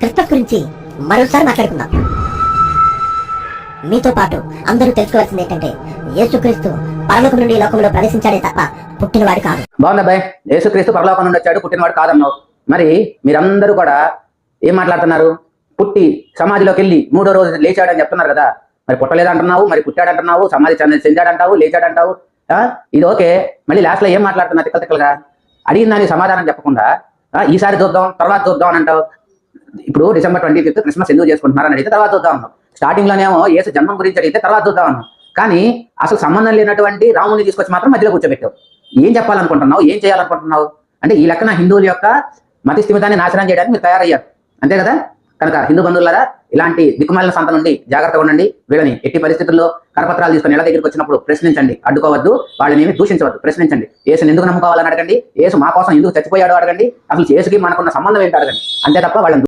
Christmas గురించి మరోసారి మాట్లాడుకుందాం. మీతో పాటు అందరూ తెలుసుకోవాల్సింది ఏంటంటే యేసుక్రీస్తు పరలోకం నుండి ఈ లోకంలో ప్రవేశించాడే తప్ప పుట్టినవాడు కాదు. బాగుంది అబ్బాయి, యేసుక్రీస్తు పరలోకం నుండి వచ్చాడు, పుట్టినవాడు కాదన్నావు. మరి మీరందరూ కూడా ఏం మాట్లాడుతున్నారు? పుట్టి సమాధిలోకి వెళ్ళి 3వ రోజు లేచాడని చెప్తున్నారు కదా. మరి పుట్టలేదంటున్నావు, మరి పుట్టాడంటున్నావు, సమాధి చెందాడంటావు, లేచాడంటావు. ఇది ఓకే, మళ్ళీ లాస్ట్లో ఏం మాట్లాడుతున్నా తిక్కల తిక్కలుగా? అడిగిన దానికి సమాధానం చెప్పకుండా ఈసారి చూద్దాం, తర్వాత చూద్దాం అని అంటావు. ఇప్పుడు December 25th క్రిస్మస్ ఎందుకు చేసుకుంటున్నారని అడిగితే తర్వాత చూద్దాం అన్నావు. స్టార్టింగ్ లోనేమో యేసు జన్మం గురించి అడిగితే తర్వాత చూద్దాం అన్నావు. కానీ అసలు సంబంధం లేనటువంటి రాముని తీసుకొచ్చి మాత్రం మధ్యలో కూర్చోబెట్టావు. ఏం చెప్పాలనుకుంటున్నావు, ఏం చేయాలనుకుంటున్నావు? అంటే ఈ లెక్కన హిందువుల యొక్క మత స్థిమితాన్ని నాశనం చేయడానికి మీరు తయారయ్యారు, అంతే కదా? కనుక హిందూ బంధువులారా, ఇలాంటి దిక్కుమాలిన సంత నుండి జాగ్రత్తగా ఉండండి. వీళ్ళని ఎట్టి పరిస్థితుల్లో కరపత్రాలు తీసుకుని ఇళ్ళ దగ్గరికి వచ్చినప్పుడు ప్రశ్నించండి, అడ్డుకోవద్దు, వాళ్ళని ఏమి దూషించవద్దు, ప్రశ్నించండి. యేసుని ఎందుకు నమ్ముకోవాలని అడగండి, యేసు మా కోసం ఎందుకు చచ్చిపోయాడో అడగండి, అసలు యేసుకి మనకున్న సంబంధం ఏంటో అడగండి, అంతే తప్ప వాళ్ళని